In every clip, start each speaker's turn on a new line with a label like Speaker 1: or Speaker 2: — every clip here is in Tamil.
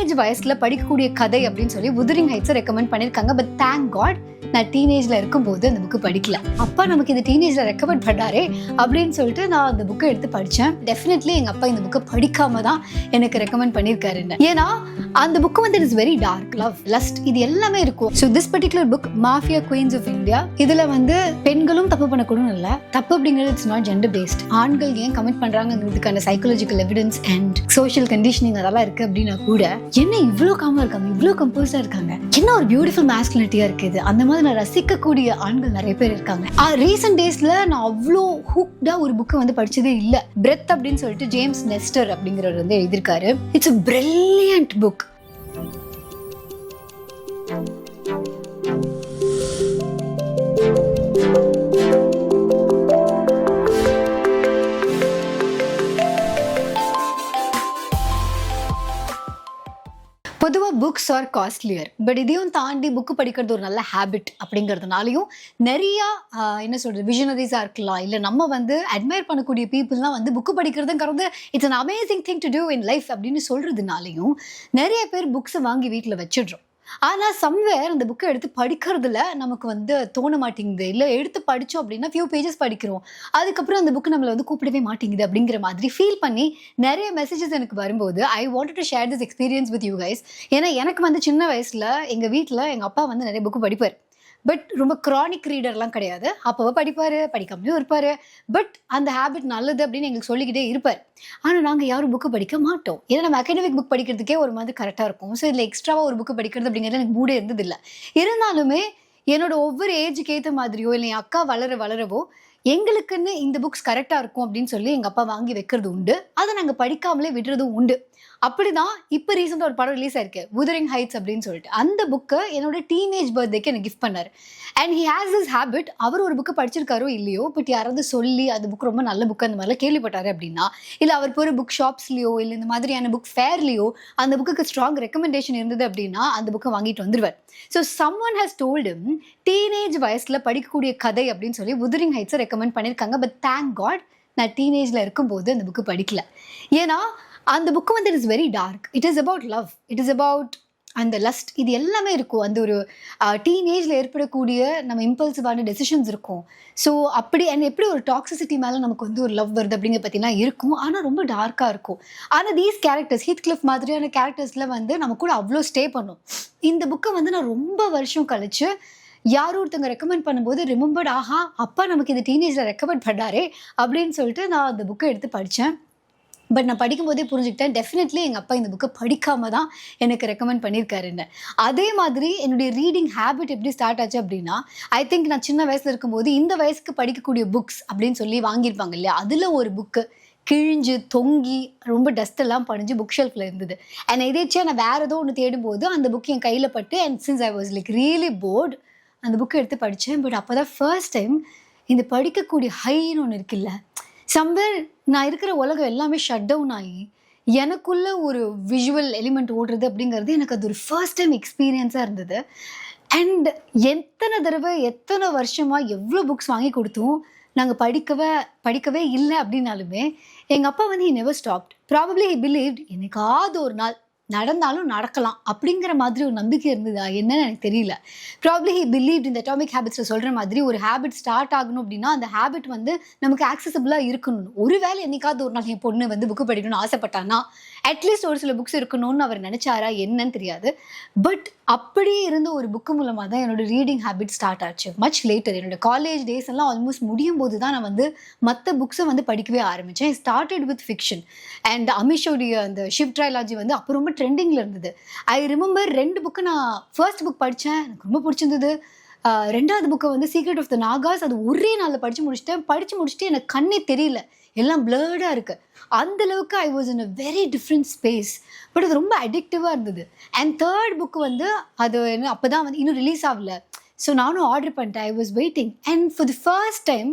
Speaker 1: டீனேஜ் வயசுல படிக்கக்கூடிய கதை அப்படின்னு சொல்லி wuthering heights ரெக்கமெண்ட் பண்ணிருக்காங்க. பட் தேங்க் காட் நான் டீனேஜ்ல இருக்கும்போது அந்த புக்கு படிக்கல. அப்பா நமக்கு இது டீனேஜ்ல ரெக்கமெண்ட் பண்ணாரே அப்படின்னு சொல்லிட்டு நான் அந்த புக்கை எடுத்து படிச்சேன். டெஃபினெட்லி எங்க அப்பா இந்த புக்கை படிக்காம தான் எனக்கு ரெக்கமெண்ட் பண்ணிருக்காரு. ஏன்னா அந்த புக்கு வந்து it's very dark, love, lust, இது எல்லாமே இருக்கும். So this particular book mafia queens of India. இதுல வந்து பெண்களும் தப்பு பண்ணக்கூடும் இல்லை, தப்பு அப்படிங்கிறது இட்ஸ் நாட் ஜெண்டர் பேஸ்ட். ஆண்கள் ஏன் கமிட் பண்றாங்கிறதுக்கான psychological evidence and social conditioning அதெல்லாம் இருக்கு அப்படின்னா கூட என்ன இவ்வளோ காமா இருக்காங்க, இவ்வளோ கம்போஸா இருக்காங்க, என்ன ஒரு பியூட்டிஃபுல் மாஸ்குலினிட்டியா இருக்குது, அந்த மாதிரி நான் ரசிக்கக்கூடிய ஆண்கள் நிறைய பேர் இருக்காங்க. ரீசெண்ட் டேஸ்ல நான் அவ்வளோ ஹூக்டா ஒரு புக்கை வந்து படிச்சதே இல்லை. பிரெத் அப்படின்னு சொல்லிட்டு ஜேம்ஸ் நெஸ்டர் அப்படிங்கிறவர் வந்து எழுதியிருக்காரு. It's a brilliant book. பொதுவாக புக்ஸ் ஆர் காஸ்ட்லியர், பட் இதையும் தாண்டி புக்கு படிக்கிறது ஒரு நல்ல ஹேபிட் அப்படிங்கிறதுனாலையும் நிறையா என்ன சொல்கிறது விஷனரிஸாக இருக்கலாம், இல்லை நம்ம வந்து அட்மையர் பண்ணக்கூடிய பீப்புளெலாம் வந்து புக்கு படிக்கிறதுங்கிறது it's an amazing thing to do in life அப்படின்னு சொல்கிறதுனாலையும் நிறைய பேர் புக்ஸை வாங்கி வீட்டில் வச்சிடுறோம். ஆனால் சம்வேர் அந்த புக்கை எடுத்து படிக்கிறதுல நமக்கு வந்து தோண மாட்டேங்குது. இல்லை எடுத்து படித்தோம் அப்படின்னா ஃபியூ பேஜஸ் படிக்கிறோம், அதுக்கப்புறம் அந்த புக்கு நம்மளை வந்து கூப்பிடவே மாட்டேங்குது அப்படிங்கிற மாதிரி ஃபீல் பண்ணி நிறைய மெசேஜஸ் எனக்கு வரும்போது I wanted to share this experience with you guys. ஏன்னா எனக்கு வந்து சின்ன வயசில் எங்கள் வீட்டில் எங்கள் அப்பா வந்து நிறைய புக்கு படிப்பார். பட் ரொம்ப க்ரானிக் ரீடர்லாம் கிடையாது. அப்போவோ படிப்பார், படிக்காமலேயும் இருப்பார். பட் அந்த ஹேபிட் நல்லது அப்படின்னு எங்களுக்கு சொல்லிக்கிட்டே இருப்பார். ஆனால் நாங்கள் யாரும் புக்கு படிக்க மாட்டோம். ஏன்னா நம்ம அகாடமிக் புக் படிக்கிறதுக்கே ஒரு மாதிரி கரெக்டாக இருக்கும். ஸோ இதில் எக்ஸ்ட்ராவாக ஒரு புக்கு படிக்கிறது அப்படிங்கிறது எனக்கு மூடே இருந்ததில்லை. இருந்தாலுமே என்னோட ஒவ்வொரு ஏஜுக்கு ஏற்ற மாதிரியோ இல்லை என் அக்கா வளரவோ எங்களுக்குன்னு இந்த புக்ஸ் கரெக்டாக இருக்கும் அப்படின்னு சொல்லி எங்கள் அப்பா வாங்கி வைக்கிறது உண்டு. அதை நாங்கள் படிக்காமலே விடுறதும் உண்டு. அப்படிதான் இப்போ ரீசெண்டாக ஒரு படம் ரிலீஸ் ஆயிருக்கு, wuthering heights அப்படின்னு சொல்லிட்டு. அந்த புக்கை என்னோட டீனேஜ் பர்த்டேக்கு எனக்கு கிஃப்ட் பண்ணார். And he has this habit, அவர் ஒரு புக்கை படிச்சிருக்காரோ இல்லையோ, பட் யாராவது சொல்லி அந்த புக் ரொம்ப நல்ல புக்கு அந்த மாதிரிலாம் கேள்விப்பட்டாரு அப்படின்னா, இல்லை அவர் போகிற புக் ஷாப்ஸ்லையோ இல்லை இந்த மாதிரியான புக் ஃபேர்லையோ அந்த புக்குக்கு ஸ்ட்ராங் ரெக்கமெண்டேஷன் இருந்தது அப்படின்னா அந்த புக்கை வாங்கிட்டு வந்துடுவார். So someone has told him teenage வயசில் படிக்கக்கூடிய கதை அப்படின்னு சொல்லி wuthering heights ரெக்கமெண்ட் பண்ணியிருக்காங்க. பட் தேங்க் காட் நான் டீனேஜில் இருக்கும்போது அந்த புக்கு படிக்கல. ஏன்னா அந்த புக்கு வந்து it is very dark. It is about love, it is about அந்த லஸ்ட், இது எல்லாமே இருக்கும். அந்த ஒரு டீனேஜில் ஏற்படக்கூடிய நம்ம இம்பல்சிவான டெசிஷன்ஸ் இருக்கும். ஸோ அப்படி அண்ட் எப்படி ஒரு டாக்ஸிசிட்டி மேலே நமக்கு வந்து ஒரு லவ் வருது அப்படிங்கிற பற்றிலாம் இருக்கும். ஆனால் ரொம்ப டார்க்காக இருக்கும். ஆனால் தீஸ் கேரக்டர்ஸ், ஹீத்கிளிஃப் மாதிரியான கேரக்டர்ஸில் வந்து நம்ம கூட அவ்வளோ ஸ்டே பண்ணும். இந்த புக்கை வந்து நான் ரொம்ப வருஷம் கழிச்சு யாரும் ஒருத்தவங்க ரெக்கமெண்ட் பண்ணும்போது ரிமெம்பர்ட், ஆஹா அப்பா நமக்கு இது டீனேஜில் ரெக்கமெண்ட் பண்ணாரே அப்படின்னு சொல்லிட்டு நான் அந்த புக்கை எடுத்து படித்தேன். பட் நான் படிக்கும்போதே புரிஞ்சுக்கிட்டேன், டெஃபினெட்லி எங்கள் அப்பா இந்த புக்கை படிக்காம தான் எனக்கு ரெக்கமெண்ட் பண்ணியிருக்காருன்னு. அதே மாதிரி என்னுடைய ரீடிங் ஹேபிட் எப்படி ஸ்டார்ட் ஆச்சு அப்படின்னா, ஐ திங்க் நான் சின்ன வயசில் இருக்கும்போது இந்த வயசுக்கு படிக்கக்கூடிய புக்ஸ் அப்படின்னு சொல்லி வாங்கியிருப்பாங்க இல்லையா, அதில் ஒரு புக்கு கிழிஞ்சு தொங்கி ரொம்ப டஸ்ட் எல்லாம் படிஞ்சு புக் ஷெல்ஃபில் இருந்தது. அண்ட் எதேச்சியாக நான் வேறு ஏதோ ஒன்று தேடும்போது அந்த புக்கு என் கையில் பட்டு, and since I was like really bored அந்த புக்கை எடுத்து படித்தேன். பட் அப்போ தான் ஃபர்ஸ்ட் டைம் இந்த படிக்கக்கூடிய ஹைன்னு ஒன்று இருக்குல்ல, சம்வேர் நான் இருக்கிற உலகம் எல்லாமே ஷட் டவுன் ஆகி எனக்குள்ள ஒரு விஷுவல் எலிமெண்ட் ஓடுறது அப்படிங்கிறது எனக்கு அது ஒரு ஃபர்ஸ்ட் டைம் எக்ஸ்பீரியன்ஸாக இருந்தது. அண்ட் எத்தனை தடவை எத்தனை வருஷமாக எவ்வளோ புக்ஸ் வாங்கி கொடுத்தோம் நாங்கள் படிக்கவே இல்லை அப்படின்னாலுமே எங்கள் அப்பா வந்து he never stopped. Probably he believed என்னைக்காவது ஒரு நாள் நடந்தாலும் நடக்கலாம் அப்படிங்கிற மாதிரி ஒரு நம்பிக்கை இருந்ததா என்னன்னு எனக்கு தெரியல. ப்ராப்ளி ஹி பிலீவ்ட் இந்த அட்டாமிக் ஹேபிட்ஸில் சொல்கிற மாதிரி ஒரு ஹேபிட் ஸ்டார்ட் ஆகணும் அப்படின்னா அந்த ஹேபிட் வந்து நமக்கு ஆக்சசபிளாக இருக்கணும். ஒருவேளை என்னைக்காவது ஒரு நாள் என் பொண்ணு வந்து புக்கு படிக்கணும்னு ஆசைப்பட்டானா அட்லீஸ்ட் ஒரு சில புக்ஸ் இருக்கணும்னு அவர் நினச்சாரா என்னன்னு தெரியாது. பட் அப்படியே இருந்த ஒரு புக்கு மூலமாக தான் என்னோட ரீடிங் ஹேபிட் ஸ்டார்ட் ஆச்சு. மச் லேட்டர் என்னோட காலேஜ் டேஸ் எல்லாம் ஆல்மோஸ்ட் முடியும் போது தான் நான் வந்து மற்ற புக்ஸை வந்து படிக்கவே ஆரம்பித்தேன். ஸ்டார்டட் வித் ஃபிக்ஷன் அண்ட் அமிஷோடைய அந்த ஷிவ் ட்ரைலாஜி வந்து அப்போ ரொம்ப ட்ரெண்டிங்கில் இருந்தது. ஐ ரிமெம்பர் 2 புக்கு நான் ஃபர்ஸ்ட் புக் படித்தேன், எனக்கு ரொம்ப பிடிச்சிருந்தது. 2வது புக்கை வந்து சீக்ரெட் ஆஃப் த நாகாஸ் அது ஒரே நாளில் படித்து முடிச்சுட்டு எனக்கு கண்ணே தெரியல, எல்லாம் பிளர்டாக இருக்குது. அந்தளவுக்கு I was in a very different space. But அது ரொம்ப அடிக்டிவாக இருந்தது. அண்ட் 3rd புக்கு வந்து அது என்ன அப்போ தான் வந்து இன்னும் ரிலீஸ் ஆகல. ஸோ நானும் ஆர்டர் பண்ணிட்டேன். I was waiting and for the first time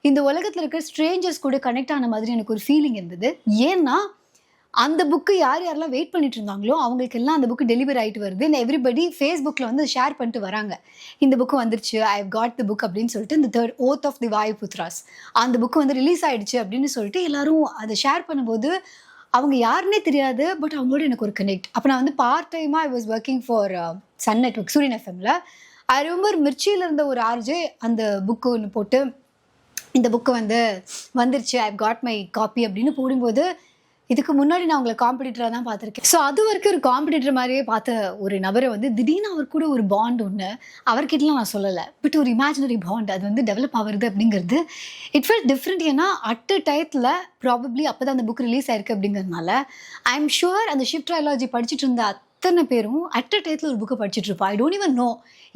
Speaker 1: இந்த உலகத்தில் இருக்கிற ஸ்ட்ரேஞ்சர்ஸ் கூட கனெக்ட் ஆன மாதிரி எனக்கு ஒரு ஃபீலிங் இருந்தது. ஏன்னா அந்த புக்கு யாரெல்லாம் வெயிட் பண்ணிட்டு இருந்தாங்களோ அவங்களுக்கு எல்லாம் அந்த புக்கு டெலிவரி ஆகிட்டு வருது. இந்த எவ்ரிபடி ஃபேஸ்புக்கில் வந்து ஷேர் பண்ணிட்டு வராங்க, இந்த புக்கு வந்துருச்சு, I have got the book அப்படின்னு சொல்லிட்டு. இந்த 3rd ஓத் ஆஃப் தி வாயுபுத்ராஸ் அந்த புக்கு வந்து ரிலீஸ் ஆகிடுச்சு அப்படின்னு சொல்லிட்டு எல்லாரும் அதை ஷேர் பண்ணும்போது அவங்க யாருன்னே தெரியாது. பட் அவங்களோட எனக்கு ஒரு கனெக்ட். அப்ப நான் வந்து பார்ட் டைமா I was working for Sun Network, Suriyan எஃப்எம்ல. ஐ ரிமெம்பர் மிர்ச்சியில இருந்த ஒரு ஆர்ஜே அந்த புக்கு ஒண்ணு போட்டு, இந்த புக்கு வந்து வந்துருச்சு, I have got my copy அப்படின்னு போடும்போது, இதுக்கு முன்னாடி நான் அவங்கள காம்படிட்டரா தான் பார்த்துருக்கேன். ஸோ அது வரைக்கும் ஒரு காம்படிட்டர் மாதிரியே பார்த்த ஒரு நபரை வந்து திடீர்னு அவர் கூட ஒரு பாண்ட் ஒன்று, அவர்கிட்டலாம் நான் சொல்லலை. பட் ஒரு இமேஜினரி பாண்ட் அது வந்து டெவலப் ஆகுறது அப்படிங்கிறது இட் ஃபெல்ட் டிஃப்ரெண்ட். ஏன்னா அட் அ டயத்தில் ப்ராபப்ளி அப்போ தான் அந்த புக் ரிலீஸ் ஆயிருக்கு அப்படிங்கிறதுனால ஐ எம் ஷுர் அந்த ஷிஃப்ட் ட்ரையாலஜி படிச்சுட்டு இருந்த அத்தனை பேரும் அட் அ டயத்தில் ஒரு புக்கை படிச்சுட்டு இருப்பா. ஐ டோன்ட் ஈவன் நோ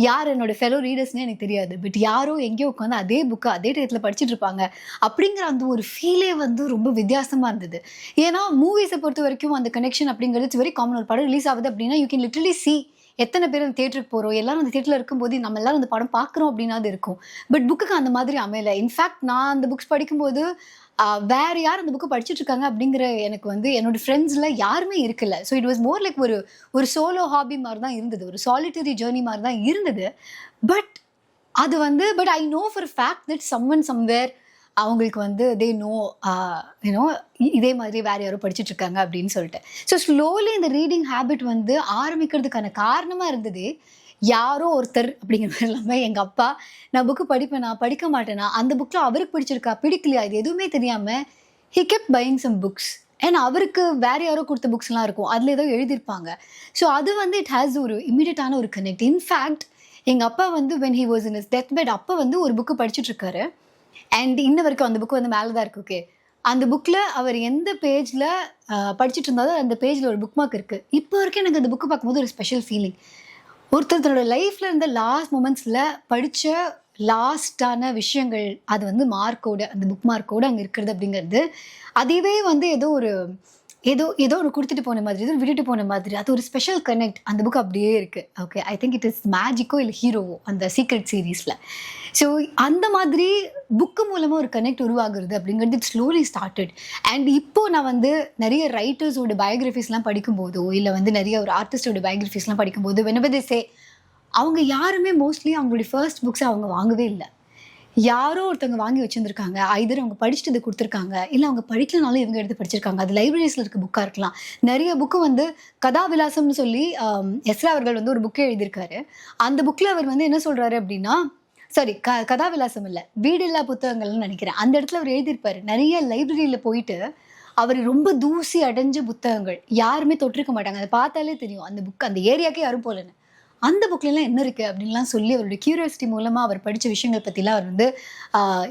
Speaker 1: யார் என்னோட ஃபெலோ ரீடர்ஸ்னே எனக்கு தெரியாது. பட் யாரோ எங்கேயோ உட்காந்து அதே புக்கை அதே டயத்தில் படிச்சுட்டு இருப்பாங்க அப்படிங்கிற அந்த ஒரு ஃபீலே வந்து ரொம்ப வித்தியாசமாக இருந்தது. ஏன்னா மூவிஸை பொறுத்த வரைக்கும் அந்த கனெக்ஷன் அப்படிங்கிறது இட்ஸ் வெரி காமன். ஒரு படம் ரிலீஸ் ஆகுது அப்படின்னா யூ கேன் லிட்டரலி சி எத்தனை பேர் அந்த தேட்டருக்கு போகிறோம், எல்லாரும் அந்த தேட்டரில் இருக்கும்போது நம்ம எல்லாரும் அந்த படம் பார்க்குறோம் அப்படின்னாது இருக்கும். பட் புக்குக்கு அந்த மாதிரி அமையலை. இன்ஃபேக்ட் நான் அந்த புக்ஸ் படிக்கும்போது வேற யார் அந்த புக்கு படிச்சுட்டு இருக்காங்க அப்படிங்கிற எனக்கு வந்து என்னோட ஃப்ரெண்ட்ஸில் யாருமே இருக்கல. So it was more like ஒரு சோலோ ஹாபி மாதிரி தான் இருந்தது, ஒரு சாலிட்டரி ஜேர்னி மாதிரி தான் இருந்தது. பட் அது வந்து but I know for fact that someone somewhere அவங்களுக்கு வந்து தே நோ யூனோ இதே மாதிரி வேற யாரோ படிச்சுட்டு இருக்காங்க அப்படின்னு சொல்லிட்டு. ஸோ ஸ்லோலி இந்த ரீடிங் ஹேபிட் வந்து ஆரம்பிக்கிறதுக்கான காரணமாக இருந்தது யாரோ ஒருத்தர் அப்படிங்கிற மாதிரி இல்லாமல் எங்கள் அப்பா நான் புக்கு படிப்பேனா படிக்க மாட்டேனா, அந்த புக்கில் அவருக்கு பிடிச்சிருக்கா பிடிக்கலையா இது எதுவுமே தெரியாமல் he kept buying some books. ஏன்னா அவருக்கு வேற யாரோ கொடுத்த புக்ஸ்லாம் இருக்கும், அதில் ஏதோ எழுதியிருப்பாங்க. ஸோ அது வந்து இட் ஹேஸ் ஒரு இமீடியட்டான ஒரு கனெக்ட். இன்ஃபேக்ட் எங்கள் அப்பா வந்து when he was in his death bed அப்போ வந்து ஒரு புக்கு படிச்சுட்டு இருக்காரு. அண்ட் இன்ன வரைக்கும் அந்த புக்கு வந்து மேலே தான் இருக்கு. ஓகே, அந்த புக்கில் அவர் எந்த பேஜில் படிச்சுட்டு இருந்தாலும் அந்த பேஜில் ஒரு புக் மார்க் இருக்குது. இப்போ வரைக்கும் எனக்கு அந்த புக்கு பார்க்கும்போது ஒரு ஸ்பெஷல் ஃபீலிங். ஒருத்தர் தன்னோட லைஃப்பில் இருந்த லாஸ்ட் மூமெண்ட்ஸில் படித்த லாஸ்டான விஷயங்கள் அது வந்து மார்க்கோட அந்த புக் மார்க்கோடு அங்கே இருக்கிறது அப்படிங்கிறது அதுவே வந்து ஏதோ ஒன்று கொடுத்துட்டு போன மாதிரி, ஏதோ விட்டுட்டு போன மாதிரி, அது ஒரு ஸ்பெஷல் கனெக்ட். அந்த புக் அப்படியே இருக்குது. Okay, I think it is மேஜிக்கோ இல்லை ஹீரோவோ அந்த சீக்ரெட் சீரீஸில். ஸோ அந்த மாதிரி புக்கு மூலமாக ஒரு கனெக்ட் உருவாகுறது அப்படிங்கிறது இட் ஸ்லோலி ஸ்டார்டட். அண்ட் இப்போது நான் வந்து நிறைய ரைட்டர்ஸோட பயோகிராஃபிஸ்லாம் படிக்கும்போதோ இல்லை வந்து நிறைய ஒரு ஆர்டிஸ்டோட பயோகிராஃபிஸ்லாம் படிக்கும்போது whenever they say அவங்க யாருமே மோஸ்ட்லி அவங்களுடைய ஃபர்ஸ்ட் புக்ஸை அவங்க வாங்கவே இல்லை. யாரோ ஒருத்தவங்க வாங்கி வச்சுருந்துருக்காங்க. ஐதர் அவங்க படிச்சுட்டு இதை கொடுத்துருக்காங்க, இல்லை அவங்க படிக்கலனாலும் இவங்க எடுத்து படிச்சிருக்காங்க. அது லைப்ரரிஸில் இருக்க புக்காக இருக்கலாம். நிறைய புக்கு வந்து கதாவிலாசம்னு சொல்லி எஸ்ரா அவர்கள் வந்து ஒரு புக்கே எழுதியிருக்காரு. அந்த புக்கில் அவர் வந்து என்ன சொல்கிறாரு அப்படின்னா, சாரி கதாவிலாசம் இல்லை, வீடில்லா புத்தகங்கள்னு நினைக்கிறேன். அந்த இடத்துல அவர் எழுதியிருப்பார், நிறைய லைப்ரரியில் போயிட்டு அவர் ரொம்ப தூசி அடைஞ்ச புத்தகங்கள் யாருமே தொட்டிருக்க மாட்டாங்க, அதை பார்த்தாலே தெரியும் அந்த புக் அந்த ஏரியாக்கே யாரும் போகலன்னு. அந்த புக்லாம் என்ன இருக்குது அப்படின்லாம் சொல்லி அவருடைய கியூரியாசிட்டி மூலமாக அவர் படித்த விஷயங்கள் பற்றிலாம் அவர் வந்து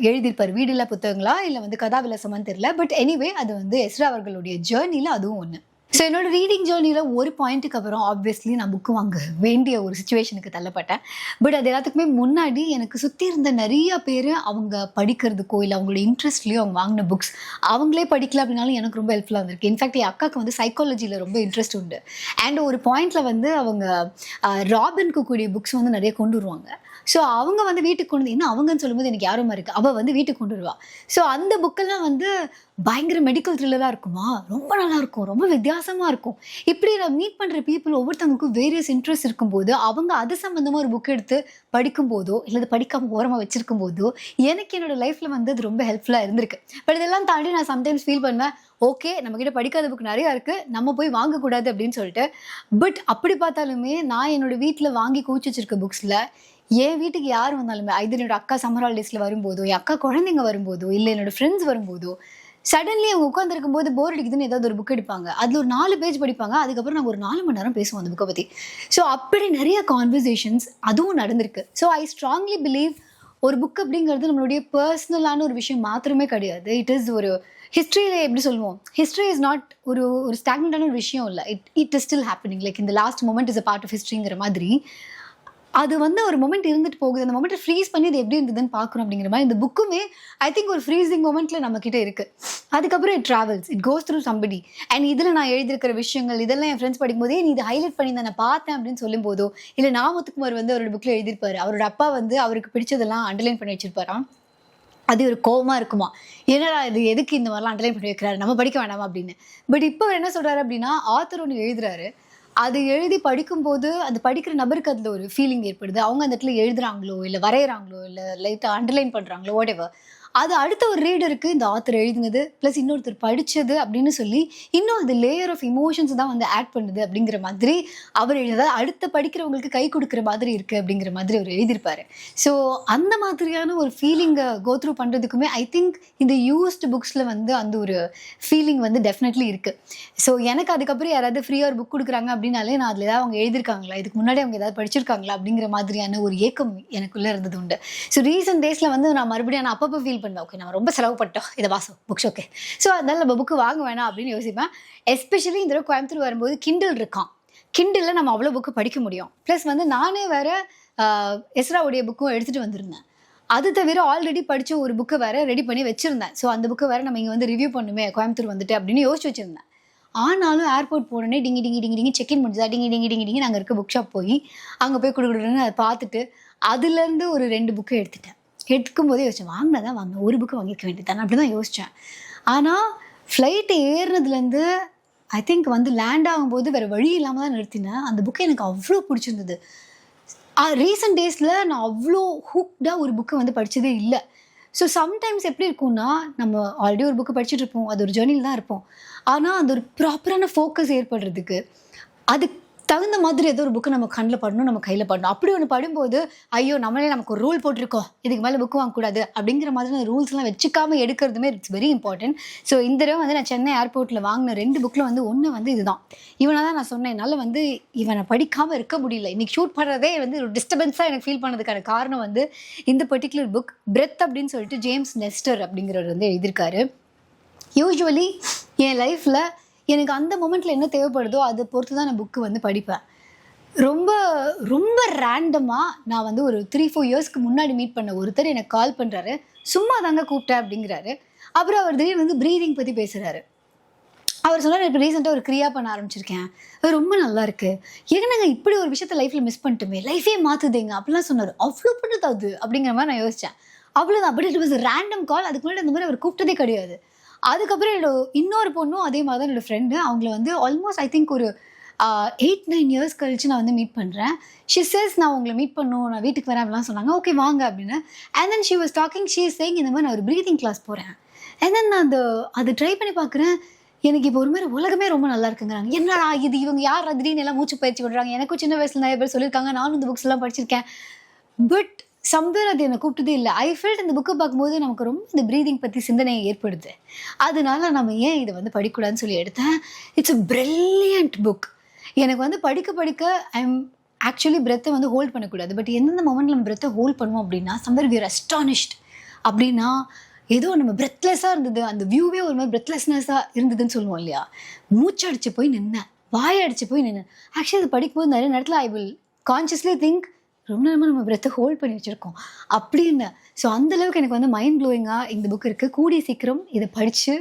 Speaker 1: எழுதியிருப்பார். வீடில்லா புத்தகங்களா இல்லை வந்து கதாவிலாசமான்னு தெரியல. பட் எனிவே அது வந்து எஸ்ரா அவர்களுடைய ஜேர்னியில் அதுவும் ஒன்று. ஸோ என்னோட ரீடிங் ஜேர்னியில் ஒரு பாயிண்ட்டுக்கு அப்புறம் ஆப்வியஸ்லி நான் புக்கு வாங்க வேண்டிய ஒரு சுச்சுவேஷனுக்கு தள்ளப்பட்டேன். பட் அது எல்லாத்துக்குமே முன்னாடி எனக்கு சுற்றி இருந்த நிறைய பேர் அவங்க படிக்கிறதுக்கோ இல்லை அவங்களோட இன்ட்ரெஸ்ட்லேயோ அவங்க வாங்கின புக்ஸ் அவங்களே படிக்கல அப்படின்னாலும் எனக்கு ரொம்ப ஹெல்ப்ஃபுல்லாக இருந்திருக்கு. இன்ஃபேக்ட் என் அக்காவுக்கு வந்து சைக்காலஜியில் ரொம்ப இன்ட்ரெஸ்ட் உண்டு. அண்ட் ஒரு பாயிண்டில் வந்து அவங்க ராபின் குக்குடைய புக்ஸ் வந்து நிறைய கொண்டு வருவாங்க. ஸோ அவங்க வந்து வீட்டுக்கு கொண்டு இன்னும் அவங்கன்னு சொல்லும்போது எனக்கு யாரும் இருக்குது, அவள் வந்து வீட்டுக்கு கொண்டு வருவா. ஸோ அந்த புக்கெல்லாம் வந்து பயங்கர மெடிக்கல் த்ரில்லராக இருக்குமா, ரொம்ப நல்லாயிருக்கும், ரொம்ப வித்தியாசமாக இருக்கும். இப்படி நான் மீட் பண்ணுற பீப்புள் ஒவ்வொருத்தவங்களுக்கும் வேரியஸ் இன்ட்ரெஸ்ட் இருக்கும்போது அவங்க அது சம்மந்தமாக ஒரு புக் எடுத்து படிக்கும்போதோ இல்லை படிக்காமல் ஓரமாக வச்சுருக்கும் போதோ எனக்கு என்னோட லைஃப்பில் வந்து அது ரொம்ப ஹெல்ப்ஃபுல்லாக இருந்திருக்கு. பட் இதெல்லாம் தாண்டி நான் சம்டைம்ஸ் ஃபீல் பண்ணுவேன், ஓகே நம்மக்கிட்ட படிக்காத புக் நிறையா இருக்குது, நம்ம போய் வாங்கக்கூடாது அப்படின்னு சொல்லிட்டு. பட் அப்படி பார்த்தாலுமே நான் என்னோட வீட்டில் வாங்கி குவிச்சு வச்சிருக்க புக்ஸில் என் வீட்டுக்கு யார் வந்தாலுமே ஐதர் என்னோட அக்கா சம்மர் ஹாலிடேஸில் வரும்போதோ, என் அக்கா குழந்தைங்க வரும்போதோ, இல்லை என்னோட ஃப்ரெண்ட்ஸ் வரும்போதோ, சடன்லி அவங்க உட்காந்துருக்கும் போது போர் அடிக்குதுன்னு ஏதாவது ஒரு புக் எடுப்பாங்க. அதில் ஒரு 4 பேஜ் படிப்பாங்க. அதுக்கப்புறம் நாங்கள் ஒரு 4 மணி நேரம் பேசுவோம் அந்த புக்கை பற்றி. ஸோ அப்படி நிறைய கான்வர்சேஷன்ஸ் அதுவும் நடந்திருக்கு. ஸோ ஐ ஸ்ட்ராங்லி பிலீவ் ஒரு புக் அப்படிங்கிறது நம்மளுடைய பர்சனலான ஒரு விஷயம் மாத்திரமே கிடையாது. இட் இஸ் ஒரு ஹிஸ்ட்ரியில் எப்படி சொல்லுவோம், ஹிஸ்ட்ரி இஸ் நாட் ஒரு ஸ்டாக்னண்டான ஒரு விஷயம் இல்லை. It is still happening. Like இந்த last moment is a part of ஹிஸ்ட்ரிங்கிற மாதிரி அது வந்து ஒரு மொமெண்ட் இருந்துட்டு போகுது. அந்த மொமெண்ட்டை ஃப்ரீஸ் பண்ணி அது எப்படி இருந்ததுன்னு பார்க்குறோம் அப்படிங்கிற மாதிரி இந்த புக்குமே ஐ திங்க் ஒரு ஃப்ரீசிங் மொமெண்ட்டில் நம்மக்கிட்ட இருக்குது. அதுக்கப்புறம் it travels, it goes through somebody. And இதில் நான் எழுதியிருக்கிற விஷயங்கள் இதெல்லாம் என் ஃப்ரெண்ட்ஸ் படிக்கும்போதே நீ இதை ஹைலைட் பண்ணி நான் பார்த்தேன் அப்படின்னு சொல்லும் போதோ, இல்லை நாமத்துக்குமார் வந்து அவரோட புக்கில் எழுதியிருப்பார், அவரோட அப்பா வந்து அவருக்கு பிடிச்சதெல்லாம் அண்டர்லைன் பண்ணி வச்சிருப்பாராம். அது ஒரு கோவமாக இருக்குமா, என்னடா இது எதுக்கு இந்த மாதிரிலாம் அண்டர்லைன் பண்ணி வைக்கிறாரு, நம்ம படிக்க வேண்டாமா அப்படின்னு. பட் இப்போ என்ன சொல்கிறாரு அப்படின்னா, ஆத்தர் ஒன்று எழுதுறாரு, அது எழுதி படிக்கும்போது அந்த படிக்கிற நபருக்கு அதில் ஒரு ஃபீலிங் ஏற்படுது. அவங்க அந்த இடத்துல எழுதுறாங்களோ இல்லை வரைகிறாங்களோ இல்லை லைட்டாக அண்டர்லைன் பண்ணுறாங்களோ வாட் எவர், அது அடுத்த ஒரு ரீடருக்கு இந்த ஆத்தர் எழுதினது ப்ளஸ் இன்னொருத்தர் படித்தது அப்படின்னு சொல்லி இன்னும் அது லேயர் ஆஃப் இமோஷன்ஸ் தான் வந்து ஆட் பண்ணுது அப்படிங்கிற மாதிரி அவர் எழுத அடுத்த படிக்கிறவங்களுக்கு கை கொடுக்குற மாதிரி இருக்குது அப்படிங்கிற மாதிரி அவர் எழுதியிருப்பார். ஸோ அந்த மாதிரியான ஒரு ஃபீலிங்கை கோத்ரூ பண்ணுறதுக்குமே ஐ திங்க் இந்த யூஸ்டு புக்ஸில் வந்து அந்த ஒரு ஃபீலிங் வந்து டெஃபினெட்லி இருக்குது. ஸோ எனக்கு அதுக்கப்புறம் யாராவது ஃப்ரீயாக ஒரு புக் கொடுக்குறாங்க அப்படின்னாலே நான் அதில் ஏதாவது அவங்க எழுதியிருக்காங்களா, இதுக்கு முன்னாடி அவங்க ஏதாவது படிச்சிருக்காங்களா அப்படிங்கிற மாதிரியான ஒரு ஏக்கம் எனக்குள்ளே இருந்தது உண்டு. ஸோ ரீசெண்ட் டேஸில் வந்து நான் மறுபடியும் நான் அப்பப்போ ஃபீல் பண்ணுவேன், ஓகே நம்ம ரொம்ப செலவு பண்ணிட்டோம் இதை வாசம் புக்ஸ், ஓகே ஸோ அதனால நம்ம புக்கு வாங்க வேணாம் அப்படின்னு யோசிப்பேன். எஸ்பெஷலி இந்த தடவை கோயம்புத்தூர் வரும்போது கிண்டில் இருக்கான், கிண்டிலில் நம்ம அவ்வளோ புக்கு படிக்க முடியும். ப்ளஸ் வந்து நானே வேறு எஸ்ராவுடைய புக்கும் எடுத்துகிட்டு வந்திருந்தேன். அது தவிர ஆல்ரெடி படித்த ஒரு புக்கை வேறு ரெடி பண்ணி வச்சுருந்தேன். ஸோ அந்த புக்கை வேறு நம்ம இங்கே வந்து ரிவ்யூ பண்ணுமே கோயம்புத்தூர் வந்துட்டு அப்படின்னு யோசிச்சு வச்சுருந்தேன். ஆனாலும் ஏர்போர்ட் போனோடனே டிங்கி டிங்கி டிங்கி டிங்கி செக்இன் முடிஞ்சதா டிங்கி டிங்கி டிங்கி டிங்கி நாங்கள் இருக்க புக் ஷாப் போய் அங்கே போய் கொடுக்குறேன்னு அதை பார்த்துட்டு அதுலேருந்து ஒரு 2 புக்கு எடுத்துட்டேன். எடுக்கும் போதே யோசித்தேன், வாங்கினதான் வாங்க ஒரு புக்கு வாங்கிக்க வேண்டியதானே அப்படி தான் யோசித்தேன். ஆனால் ஃப்ளைட்டு ஏறினதுலேருந்து ஐ திங்க் வந்து லேண்ட் ஆகும்போது வேறு வழி இல்லாமல் தான் நிறுத்தினேன். அந்த புக்கு எனக்கு அவ்வளோ பிடிச்சிருந்தது. ரீசெண்ட் டேஸில் நான் அவ்வளோ ஹூக்டாக ஒரு புக்கை வந்து படித்ததே இல்லை. ஸோ சம்டைம்ஸ் எப்படி இருக்கும்னா, நம்ம ஆல்ரெடி ஒரு புக்கு படிச்சுட்டு இருப்போம், அது ஒரு ஜேர்னியில் தான் இருப்போம். ஆனால் அந்த ஒரு ப்ராப்பரான ஃபோக்கஸ் ஏற்படுறதுக்கு அதுக்கு தகுந்த மாதிரி ஏதோ ஒரு புக்கு நம்ம கண்ணில் படணும், நம்ம கையில் படணும். அப்படி ஒன்று படும்போது ஐயோ நம்மளே நமக்கு ஒரு ரூல் போட்டிருக்கோம், இதுக்கு மேலே புக்கு வாங்கக்கூடாது அப்படிங்கிற மாதிரி ரூல்ஸ்லாம் வச்சுக்காமல் எடுக்கிறதுமே இட்ஸ் வெரி இம்பார்ட்டன்ட். ஸோ இந்த தடவை வந்து நான் சென்னை ஏர்போர்ட்டில் வாங்கின 2 புக்கில் வந்து ஒன்று வந்து இதுதான். இவனை தான் நான் சொன்னேன், என்னால் வந்து இவனை படிக்காமல் இருக்க முடியல. இன்றைக்கி ஷூட் பண்ணுறதே வந்து ஒரு டிஸ்டர்பன்ஸாக எனக்கு ஃபீல் பண்ணதுக்கான காரணம் வந்து இந்த பர்டிகுலர் புக் பிரெத் அப்படின்னு சொல்லிட்டு ஜேம்ஸ் நெஸ்டர் அப்படிங்கிறவர் வந்து எழுதியிருக்காரு. யூஸ்வலி என் லைஃப்பில் எனக்கு அந்த மொமெண்ட்டில் என்ன தேவைப்படுதோ அதை பொறுத்து தான் நான் புக்கு வந்து படிப்பேன். ரொம்ப ரொம்ப ரேண்டமாக நான் வந்து ஒரு 3-4 இயர்ஸ்க்கு முன்னாடி மீட் பண்ண ஒருத்தர் எனக்கு கால் பண்ணுறாரு, சும்மா தாங்க கூப்பிட்டேன் அப்படிங்கிறாரு. அப்புறம் அவர் திடீர்னு வந்து ப்ரீதிங் பற்றி பேசுகிறாரு. அவர் சொன்னார், இப்போ ரீசெண்டாக ஒரு கிரியா பண்ண ஆரம்பிச்சிருக்கேன், அது ரொம்ப நல்லா இருக்குது, ஏன்னாங்க இப்படி ஒரு விஷயத்த லைஃப்பில் மிஸ் பண்ணிட்டுமே, லைஃபே மாற்றுதுங்க அப்படிலாம் சொன்னார். அவ்வளோ பண்ணுது அது அப்படிங்கிற மாதிரி நான் யோசித்தேன். அவ்வளோதான், பட் இட் வாஸ் ரேண்டம் கால். அதுக்கு முன்னாடி அந்த மாதிரி அவர் கூப்பிட்டதே கிடையாது. அதுக்கப்புறம் இன்னொரு பொண்ணும் அதே மாதிரி தான் என்னோடய ஃப்ரெண்டு. அவங்கள வந்து ஆல்மோஸ்ட் ஐ திங்க் ஒரு 8-9 இயர்ஸ் கழிச்சு நான் வந்து மீட் பண்ணுறேன். ஷி சேஸ் நான் உங்களை மீட் பண்ணும், நான் வீட்டுக்கு வரேன் அப்படிலாம் சொன்னாங்க. ஓகே வாங்க அப்படின்னு. And then she was talking, she is saying இந்த மாதிரி நான் ஒரு ப்ரீதிங் கிளாஸ் போகிறேன். அண்ட் தென் நான் அது ட்ரை பண்ணி பார்க்குறேன். எனக்கு இப்போ ஒரு மாதிரி உலகமே ரொம்ப நல்லா இருக்குங்கிறாங்க. என்னடா இது, இவங்க யார் திடீர்னு எல்லாம் மூச்சு பயிற்சி பண்ணுறாங்க. எனக்கும் சின்ன வயசில் நிறைய பேர் சொல்லியிருக்காங்க, நானும் இந்த புக்ஸ் எல்லாம் படிச்சிருக்கேன். பட் சம்வேர் அது என்னை கூப்பிட்டதே இல்லை. ஐ ஃபெல்ட் இந்த புக்கை பார்க்கும்போது நமக்கு ரொம்ப இந்த ப்ரீதிங் பற்றி சிந்தனையை ஏற்படுது. அதனால நம்ம ஏன் இதை வந்து படிக்கூடாதுன்னு சொல்லி எடுத்தேன். It's a brilliant book. எனக்கு வந்து படிக்க ஐம் ஆக்சுவலி பிரெத்தை வந்து ஹோல்ட் பண்ணக்கூடாது. பட் எந்தெந்த மொமெண்ட்டில் நம்ம பிரெத்தை ஹோல்ட் பண்ணுவோம் அப்படின்னா, சம்வேர் வி ஆர் அஸ்டானிஷ்ட் அப்படின்னா ஏதோ நம்ம பிரெத்லெஸ்ஸாக இருந்தது, அந்த வியூவே ஒரு மாதிரி பிரெத்லெஸ்னஸாக இருந்ததுன்னு சொல்லுவோம் இல்லையா. மூச்சடிச்சு போய் நின்னேன், வாயடிச்சு போய் நின்னேன். ஆக்சுவலி அது படிக்கும்போது நிறைய நேரத்தில் ஐ வில் கான்ஷியஸ்லி திங்க், ரொம்ப நேரமாக நம்ம பிரெத்தை ஹோல்ட் பண்ணி வச்சுருக்கோம் அப்படின்னு. ஸோ அந்தளவுக்கு எனக்கு வந்து மைண்ட் ப்ளோயிங்காக இந்த புக் இருக்குது. கூடிய சீக்கிரம் இதை படித்து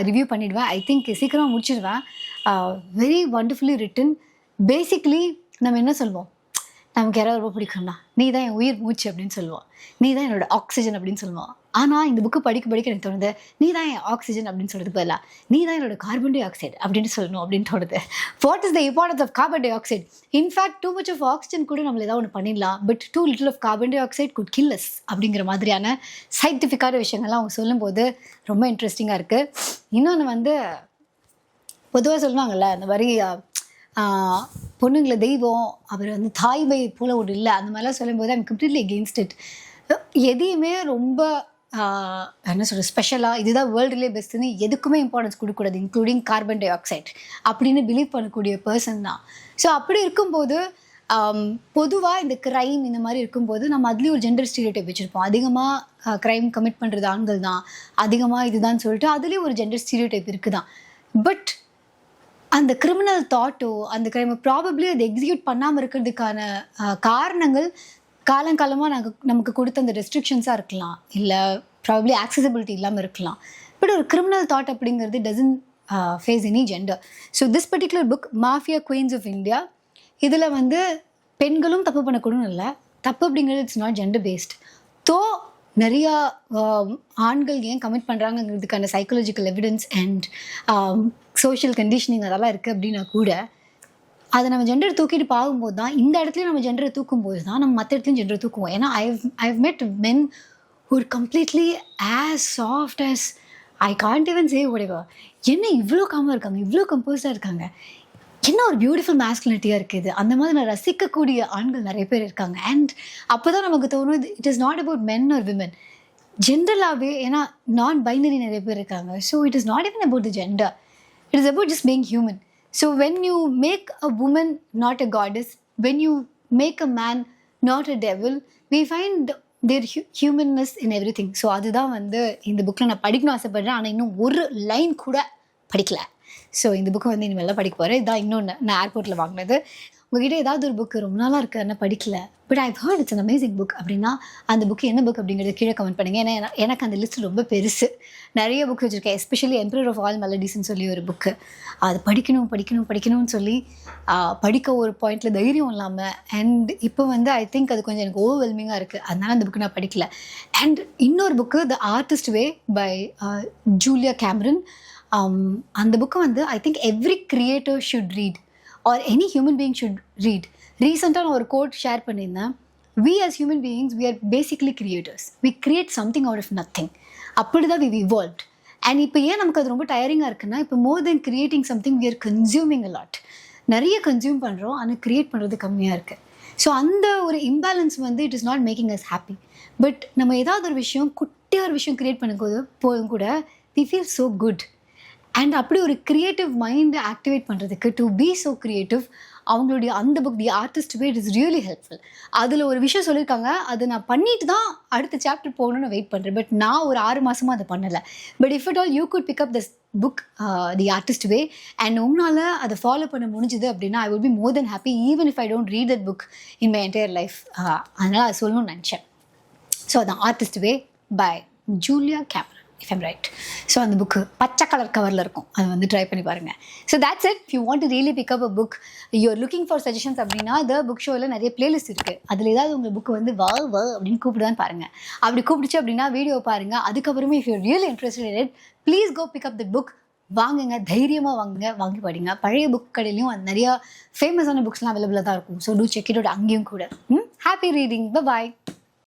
Speaker 1: ரிவ்யூ பண்ணிவிடுவேன். ஐ திங்க் சீக்கிரமாக முடிச்சிடுவேன். Very wonderfully written. பேசிக்லி நம்ம என்ன சொல்லுவோம், நமக்கு யாராவது ரொம்ப பிடிக்கும்னா நீ தான் என் உயிர் மூச்சு அப்படின்னு சொல்லுவோம், நீ தான் என்னோட ஆக்சிஜன் அப்படின்னு சொல்லுவோம். ஆனால் இந்த புக்கு படிக்க எனக்கு தோணுது, நீ தான் என் ஆக்சிஜன் அப்படின்னு சொல்கிறது பதிலாக நீ தான் என்னோட கார்பன் டை ஆக்சைடு அப்படின்னு சொல்லணும் அப்படின்னு தோணுது. What is the importance of carbon dioxide? In fact too much of oxygen கூட நம்மள ஏதாவது ஒன்று பண்ணிடலாம், but too little of carbon dioxide could kill us அப்படிங்கிற மாதிரியான சயின்டிஃபிக்கான விஷயங்கள்லாம் அவங்க சொல்லும்போது ரொம்ப இன்ட்ரெஸ்டிங்காக இருக்குது. இன்னொன்று வந்து பொதுவாக சொல்லுவாங்கள்ல, இந்த மாதிரி பொண்ணுங்களை தெய்வம், அவர் வந்து தாய்மை போல் ஒரு இல்லை, அந்த மாதிரிலாம் சொல்லும்போது ஐம் கம்ப்ளீட்லி அகெயின்ஸ்ட் இட். எதையுமே ரொம்ப என்ன சொல்கிறது ஸ்பெஷலாக இதுதான் வேர்ல்டுலேயே பெஸ்ட்டுன்னு எதுக்குமே இம்பார்ட்டன்ஸ் கொடுக்கக்கூடாது, இன்க்ளூடிங் கார்பன் டை ஆக்சைடு அப்படின்னு பிலீவ் பண்ணக்கூடிய பர்சன் தான். ஸோ அப்படி இருக்கும்போது பொதுவாக இந்த க்ரைம் இந்த மாதிரி இருக்கும்போது நம்ம அதுலேயும் ஒரு ஜெண்டர் ஸ்டீரியோடைப் வச்சுருப்போம். அதிகமாக க்ரைம் கமிட் பண்ணுறது ஆண்கள் தான், அதிகமாக இதுதான் சொல்லிட்டு அதுலேயும் ஒரு ஜெண்டர் ஸ்டீரியோடைப் இருக்குது தான். பட் அந்த கிரிமினல் தாட்டோ அந்த க்ரைமை ப்ராபப்ளி அதை எக்ஸிக்யூட் பண்ணாமல் இருக்கிறதுக்கான காரணங்கள் காலங்காலமாக நமக்கு கொடுத்த அந்த ரெஸ்ட்ரிக்ஷன்ஸாக இருக்கலாம், இல்லை ப்ராபப்ளி ஆக்சசிபிலிட்டி இல்லாமல் இருக்கலாம். பட் ஒரு கிரிமினல் தாட் அப்படிங்கிறது doesn't face any gender. So this particular book mafia queens of India, இதில் வந்து பெண்களும் தப்பு பண்ணக்கூடும் இல்லை, தப்பு அப்படிங்கிறது இட்ஸ் நாட் ஜெண்டர் பேஸ்ட். தோ நிறையா ஆண்கள் ஏன் கமிட் பண்ணுறாங்கிறதுக்கான psychological evidence and social conditioning அதெல்லாம் இருக்குது அப்படின்னா கூட அதை நம்ம ஜெண்டர் தூக்கிட்டு பார்க்கும்போது தான், இந்த இடத்துலையும் நம்ம ஜெண்டரை தூக்கும்போது தான் நம்ம மற்ற இடத்துலையும் ஜெண்டரை தூக்குவோம். ஏன்னா ஐ ஹவ் மெட் மென் ஒரு completely as soft as I can't even say whatever. என்ன இவ்வளோ காமாக இருக்காங்க, இவ்வளோ கம்போஸாக இருக்காங்க, என்ன ஒரு பியூட்டிஃபுல் மேஸ்குலினிட்டியாக இருக்குது. அந்த மாதிரி நான் ரசிக்கக்கூடிய ஆண்கள் நிறைய பேர் இருக்காங்க. அண்ட் அப்போ தான் நமக்கு தோணும் it is not about men R women. ஜென்ரலாகவே ஏன்னா நான் பைனரி நிறைய பேர் இருக்காங்க. So it is not even about the gender. It is about just being human. So when you make a woman not a goddess, when you make a man not a devil, we find their humanness in everything. So அதுதான் வந்து இந்த புக்கில் நான் படிக்கணும்னு ஆசைப்படுறேன். ஆனால் இன்னும் ஒரு லைன் கூட படிக்கல. ஸோ இந்த புக்கை வந்து இனிமேல் தான் படிக்க போகிறேன். இதான் இன்னொன்று நான் ஏர்போர்ட்டில் வாங்கினது. உங்ககிட்ட ஏதாவது ஒரு புக்கு ரொம்ப நாளாக இருக்குது ஆனால் படிக்கல, but I heard it's an amazing book அப்படின்னா அந்த புக்கு என்ன புக் அப்படிங்கிறது கீழே கமெண்ட் பண்ணுங்கள். ஏன்னா எனக்கு அந்த லிஸ்ட் ரொம்ப பெருசு, நிறைய புக் வச்சுருக்கேன். எஸ்பெஷலி எம்பரர் ஆஃப் ஆல் மெலடிஸ்ன்னு சொல்லி ஒரு புக்கு, அது படிக்கணும்னு சொல்லி படிக்க ஒரு பாயிண்டில் தைரியம் இல்லாமல். அண்ட் இப்போ வந்து ஐ திங்க் அது கொஞ்சம் எனக்கு ஓவர்வெல்மிங்காக இருக்குது, அதனால் அந்த புக்கு நான் படிக்கல. அண்ட் இன்னொரு book the artist way by Julia Cameron. அந்த புக்கு வந்து I think every creator should read or any human being should read. ரீசெண்டாக நான் ஒரு கோட் ஷேர் பண்ணியிருந்தேன். We as human beings, we are basically creators. We create something out of nothing. அப்படி தான் we've evolved. அண்ட் இப்போ ஏன் நமக்கு அது ரொம்ப டயரிங்காக இருக்குன்னா, இப்போ more than creating something, we are consuming a lot. நிறைய கன்சியூம் பண்ணுறோம், ஆனால் க்ரியேட் பண்ணுறது கம்மியாக இருக்குது. ஸோ அந்த ஒரு இம்பேலன்ஸ் வந்து it is not making as happy. But நம்ம ஏதாவது ஒரு விஷயம் குட்டியாக ஒரு விஷயம் க்ரியேட் பண்ணும்போது போதும் கூட we feel so good. And அப்படி ஒரு க்ரியேட்டிவ் மைண்டை ஆக்டிவேட் பண்ணுறதுக்கு டு பி ஸோ க்ரியேட்டிவ் அவங்களுடைய அந்த book the artist way it is really helpful. அதில் ஒரு விஷயம் சொல்லியிருக்காங்க, அது நான் பண்ணிட்டு தான் அடுத்த சாப்டர் போகணுன்னு வெயிட் பண்ணுறேன். பட் நான் ஒரு 6 மாதமாக அதை பண்ணலை. But if it all you could pick up this book the artist way and உங்களால் அதை ஃபாலோ பண்ண முடிஞ்சுது அப்படின்னா I will be more than happy even if I don't read that book in my entire life. அதனால் அதை சொல்லணும்னு நினச்சேன். ஸோ அதான் artist way by Julia Cameron, if I'm right. So அந்த புக்கு பச்சை கலர் கவரில் இருக்கும், அதை வந்து ட்ரை பண்ணி பாருங்கள். So that's it. If you want to really pick up a book, you're looking for suggestions அப்படின்னா த புக் ஷோவில் நிறைய பிளேலிஸ்ட் இருக்குது. அதில் ஏதாவது உங்கள் புக்கு வந்து வா அப்படின்னு கூப்பிடுதான்னு பாருங்கள். அப்படி கூப்பிடுச்சு அப்படின்னா வீடியோ பாருங்கள். அதுக்கப்புறமே if you're really interested in it, please go pick up the book. வாங்குங்க, தைரியமாக வாங்குங்க, வாங்கி படிங்க. பழைய புக் கடையிலையும் அது நிறையா ஃபேமஸான புக்ஸ்லாம் அவைலபிளாக தான் இருக்கும். So do check it out அங்கேயும் கூட. Happy reading. பை.